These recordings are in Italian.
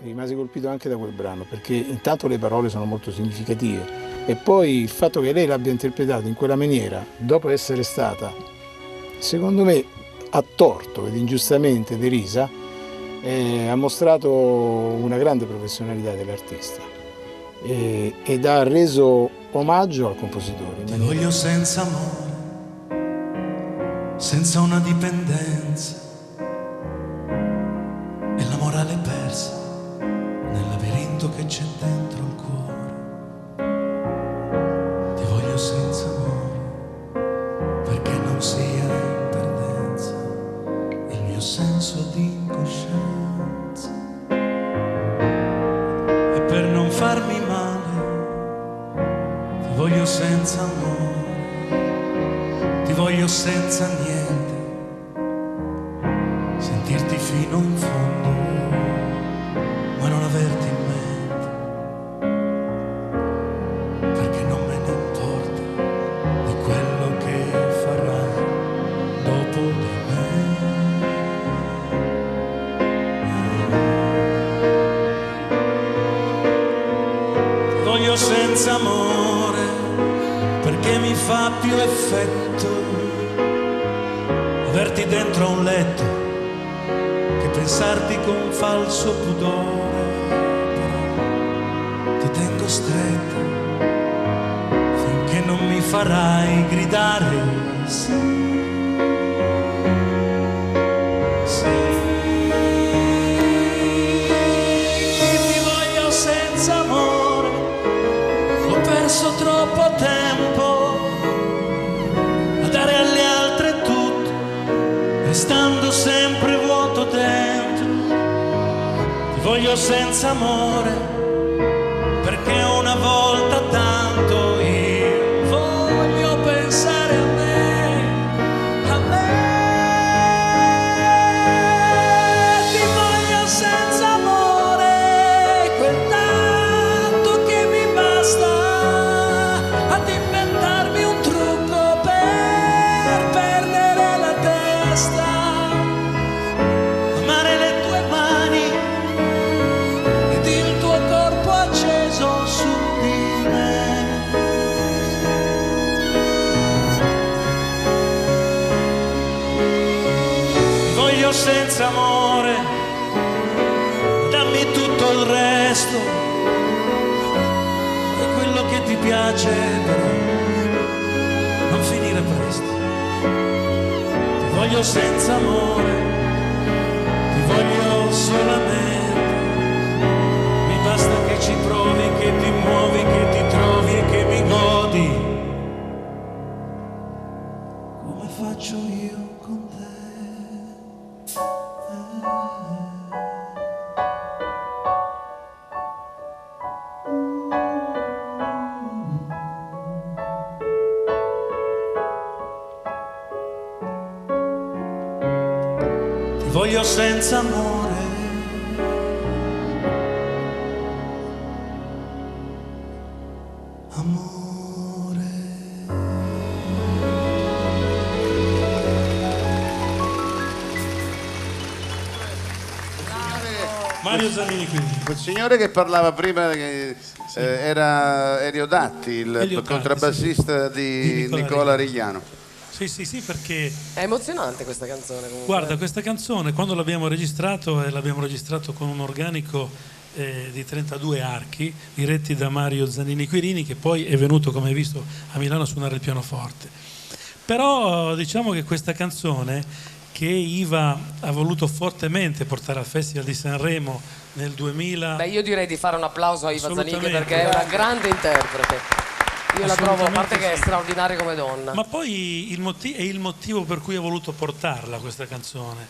rimasi colpito anche da quel brano, perché intanto le parole sono molto significative e poi il fatto che lei l'abbia interpretato in quella maniera, dopo essere stata, secondo me, a torto ed ingiustamente derisa, ha mostrato una grande professionalità dell'artista ed ha reso omaggio al compositore. Ti voglio senza amore, senza una dipendenza, e la morale persa nel labirinto che c'è dentro il cuore. Ti voglio senza amore, perché non sia in perdenza il mio senso di incoscienza, e per non farmi male ti voglio senza amore, ti voglio senza niente, sentirti fino in fondo, ma non averti in mente, perché non me ne importa di quello che farai dopo di me. Ti voglio senza amore, perché mi fa più effetto averti dentro a un letto che pensarti con falso pudore. Però ti tengo stretta finché non mi farai gridare sì. Sì. Ti voglio senza amore, ho perso troppo tempo a dare alle altre tutto, restando sempre vuoto dentro. Ti voglio senza amore, perché una volta tanto io voglio pensare a me, a me. Ti voglio senza amore, quel tanto che mi basta ad inventarmi un trucco per perdere la testa, amare le tue mani ed il tuo corpo acceso su di me. Ti voglio senza amore, dammi tutto il resto, è quello che ti piace, però non finire presto. Ti voglio senza amore, ti voglio solamente, mi basta che ci provi, che ti muovi, che ti trovi e che mi godi, come faccio io con te. Ti voglio senza amore, amore. Mario Zanini qui. Quel signore che parlava prima che era Elio Datti, il Elio Datti, contrabbassista di di Nicola Rigliano. Sì, perché È emozionante questa canzone comunque. guarda, questa canzone quando l'abbiamo registrato, l'abbiamo registrato con un organico di 32 archi diretti da Mario Zanini Quirini, che poi è venuto, come hai visto, a Milano a suonare il pianoforte. Però diciamo che questa canzone, che Iva ha voluto fortemente portare al Festival di Sanremo nel 2000. Beh, io direi di fare un applauso a Iva Zanicchi, Assolutamente. perché è una grande interprete. Io la trovo, a parte che è sì. straordinaria come donna. Ma poi è il motivo per cui ho voluto portarla questa canzone,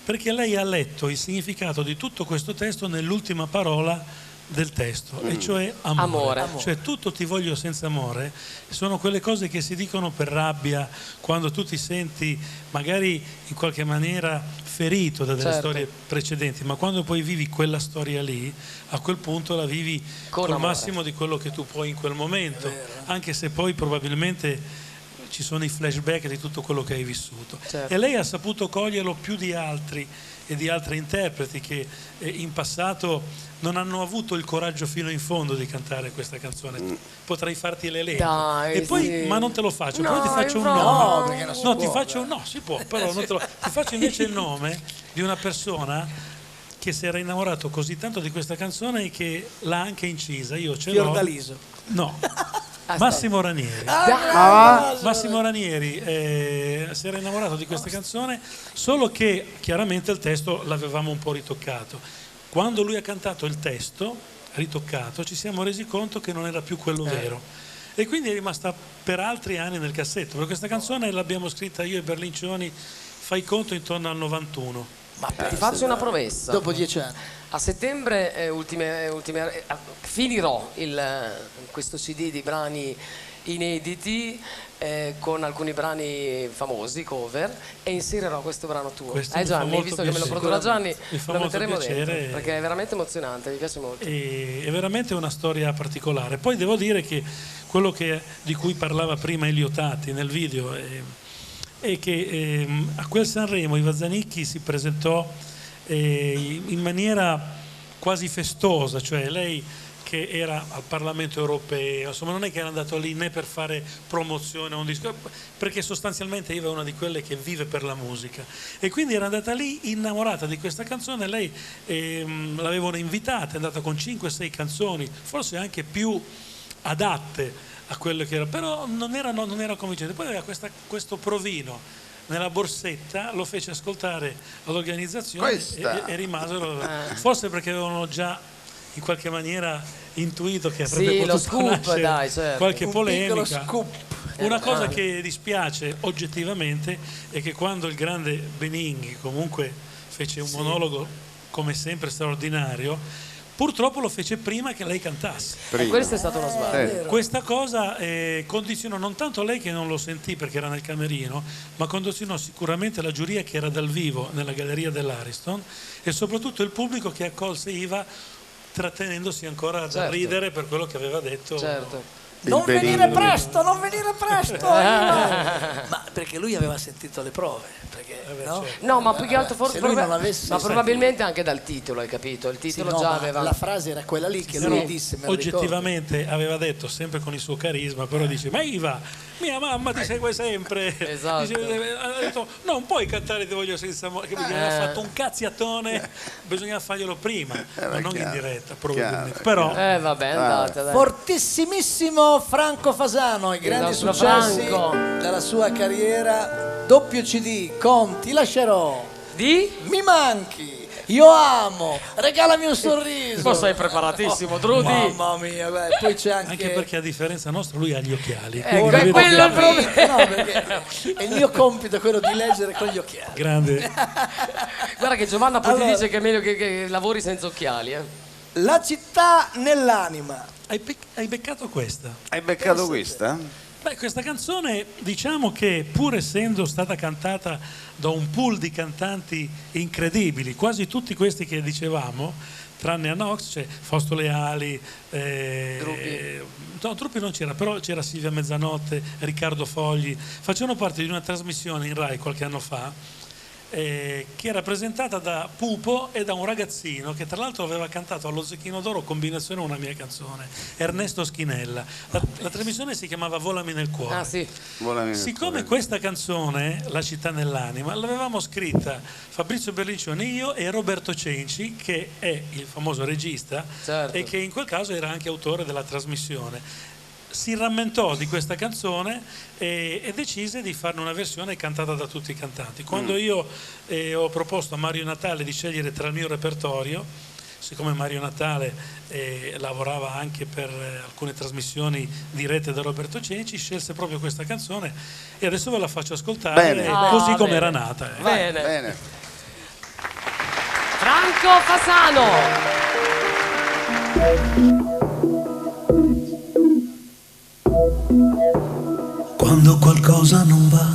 perché lei ha letto il significato di tutto questo testo nell'ultima parola del testo, e cioè amore. Cioè tutto ti voglio senza amore sono quelle cose che si dicono per rabbia, quando tu ti senti magari in qualche maniera ferito da delle Certo. storie precedenti, ma quando poi vivi quella storia lì, a quel punto la vivi Con col amore. massimo di quello che tu puoi in quel momento, anche se poi probabilmente ci sono i flashback di tutto quello che hai vissuto. Certo. E lei ha saputo coglierlo più di altri e di altri interpreti che in passato non hanno avuto il coraggio fino in fondo di cantare questa canzone. Potrei farti l'elenco. Dai, e poi, sì. ma non te lo faccio, No, però ti faccio un no, nome. perché non si No, può, ti faccio, no, si può, però non te lo, ti faccio invece il nome di una persona che si era innamorato così tanto di questa canzone che l'ha anche incisa. Io ce l'ho. Fiordaliso. No. Massimo Ranieri. Massimo Ranieri si era innamorato di questa canzone, solo che chiaramente il testo l'avevamo un po' ritoccato. Quando lui ha cantato il testo ritoccato ci siamo resi conto che non era più quello vero, e quindi è rimasta per altri anni nel cassetto, perché questa canzone l'abbiamo scritta io e Berlincioni, fai conto, intorno al 91. Ti faccio una promessa. Dopo 10 anni. A settembre finirò questo CD di brani inediti con alcuni brani famosi, cover, e inserirò questo brano tuo. Gianni, visto che me lo produrrà Gianni, lo metteremo dentro, perché è veramente emozionante, mi piace molto. È veramente una storia particolare. Poi devo dire che quello di cui parlava prima Elio Tatti nel video è che a quel Sanremo Iva Zanicchi si presentò in maniera quasi festosa, cioè lei che era al Parlamento europeo, insomma non è che era andato lì né per fare promozione a un disco, perché sostanzialmente Iva è una di quelle che vive per la musica, e quindi era andata lì innamorata di questa canzone. Lei l'avevano invitata, è andata con 5-6 canzoni, forse anche più adatte a quello che era, però non era convincente. Poi aveva questo provino nella borsetta, lo fece ascoltare all'organizzazione e rimasero, forse perché avevano già in qualche maniera intuito che avrebbe potuto nascere certo. qualche polemica. Scoop. Una cosa che dispiace oggettivamente è che quando il grande Benigni comunque fece un monologo come sempre straordinario, purtroppo lo fece prima che lei cantasse. Questo è stato uno sbaglio. Questa cosa condizionò non tanto lei, che non lo sentì perché era nel camerino, ma condizionò sicuramente la giuria che era dal vivo nella galleria dell'Ariston, e soprattutto il pubblico che accolse Iva trattenendosi ancora da ridere per quello che aveva detto. Certo. Non venire presto, non venire presto. Ma perché lui aveva sentito le prove, perché, no? Certo. No, ma più che altro forse ma probabilmente anche dal titolo, hai capito? Il titolo già aveva. La frase era quella lì che lui disse. Oggettivamente aveva detto, sempre con il suo carisma, però dice: ma Iva, mia mamma ti segue sempre. Esatto. Ha detto: non puoi cantare Ti voglio senza amore, che aveva fatto un cazziatone, bisognava farglielo prima, ma non in diretta probabilmente. Però vabbè, andate, dai. Fortissimissimo Franco Fasano, i grandi successi della sua carriera, doppio CD con Ti lascerò, Mi manchi, Io amo, regalami un sorriso. Ma sei preparatissimo, Drudy. Mamma mia, poi c'è anche perché a differenza nostra lui ha gli occhiali. È quello è il problema. No, perché è il mio compito quello di leggere con gli occhiali. Grande. Guarda che Giovanna poi ti dice che è meglio che lavori senza occhiali. La città nell'anima. Hai beccato questa? Hai beccato questa? Beh, questa canzone, diciamo che pur essendo stata cantata da un pool di cantanti incredibili, quasi tutti questi che dicevamo, tranne a Nox, c'è Fausto Leali, Truppi non c'era, però c'era Silvia Mezzanotte, Riccardo Fogli, facevano parte di una trasmissione in Rai qualche anno fa, che era presentata da Pupo e da un ragazzino che tra l'altro aveva cantato allo Zecchino d'Oro combinazione una mia canzone, Ernesto Schinella. La trasmissione si chiamava Volami nel cuore. Ah, sì. Siccome questa canzone, La città nell'anima, l'avevamo scritta Fabrizio Berlincioni, io e Roberto Cenci, che è il famoso regista, certo, e che in quel caso era anche autore della trasmissione, si rammentò di questa canzone e decise di farne una versione cantata da tutti i cantanti. Quando io ho proposto a Mario Natale di scegliere tra il mio repertorio, siccome Mario Natale lavorava anche per alcune trasmissioni dirette da Roberto Cenci, scelse proprio questa canzone e adesso ve la faccio ascoltare così come era nata. Bene. Franco Fasano. Quando qualcosa non va,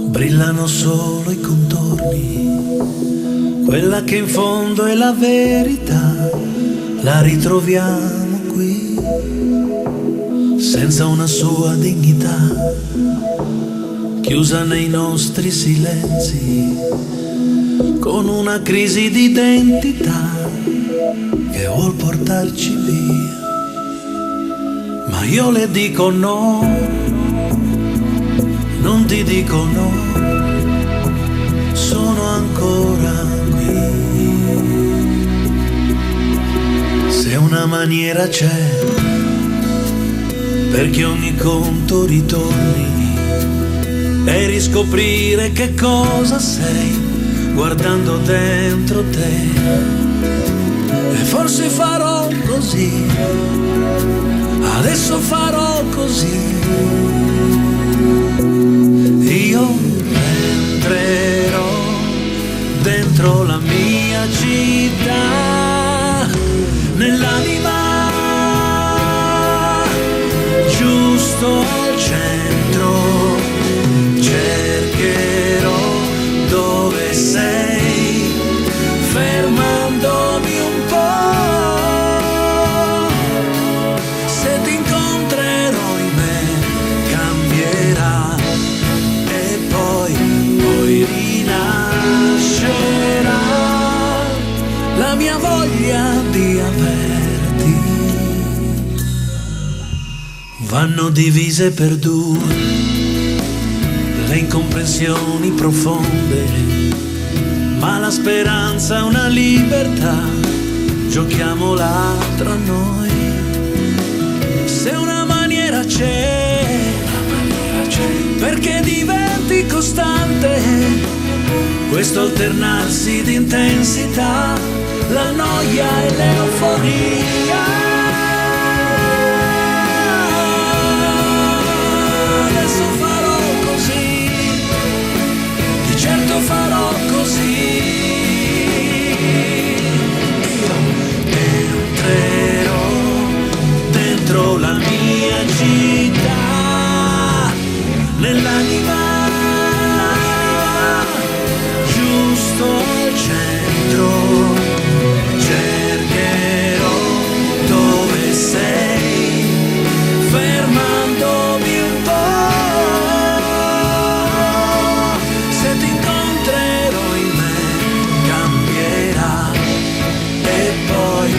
brillano solo i contorni. Quella che in fondo è la verità, la ritroviamo qui. senza una sua dignità, chiusa nei nostri silenzi, con una crisi di identità che vuol portarci via. Ma io le dico no, non ti dico no, sono ancora qui. Se una maniera c'è perché ogni conto ritorni e riscoprire che cosa sei guardando dentro te, e forse farò così, adesso farò così. Io entrerò dentro la mia città, nell'anima giusto al centro, cercherò dove sei, fermandomi un po'. Se ti incontrerò in me cambierà, e poi rinascerà la mia voglia di averti. Vanno divise per due le incomprensioni profonde, ma la speranza è una libertà, giochiamola tra noi. Se una maniera c'è, perché diventi costante questo alternarsi di intensità, la noia e l'euforia. Adesso farò così, di certo farò così. Io entrerò dentro la mia città, nell'anima giusto al centro, cercherò dove sei, fermandomi un po'. Se ti incontrerò in me cambierà, e poi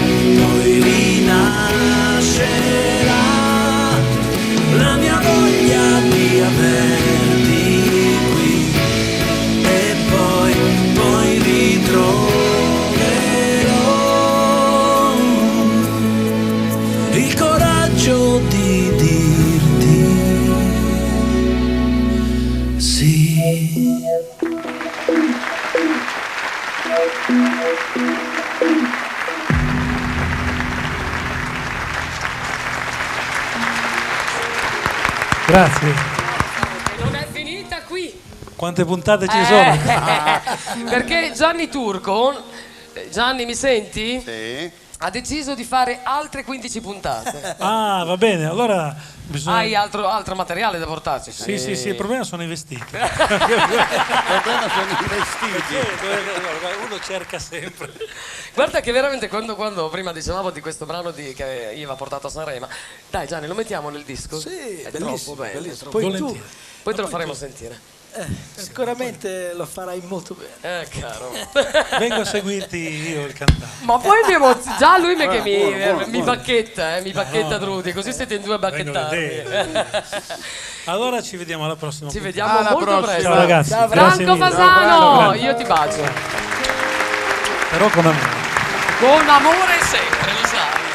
rinascerà la mia voglia di averti qui, e poi ritroverò il coraggio di dirti sì. Grazie. Non è finita qui. Quante puntate ci sono? Perché Gianni Turco, Gianni mi senti? Sì. Ha deciso di fare altre 15 puntate. Ah, va bene, allora bisogna... Hai altro materiale da portarci? Sì, il problema sono i vestiti. Il problema sono i vestiti. Uno cerca sempre. Guarda che veramente quando prima dicevamo di questo brano che Iva ha portato a Sanremo, dai Gianni, lo mettiamo nel disco? Sì, è bellissimo, troppo bello. bellissimo. Poi te lo faremo sentire. Sicuramente lo farai molto bene. Caro. Vengo a seguirti io il cantante. Ma poi già lui mi bacchetta, mi bacchetta Trudy, così siete in due a bacchettarvi. Allora ci vediamo alla prossima. Ci vediamo molto presto. Ciao ragazzi. Ciao, Franco Fasano, io ti bacio. Però con amore. Con amore sempre, lo sai.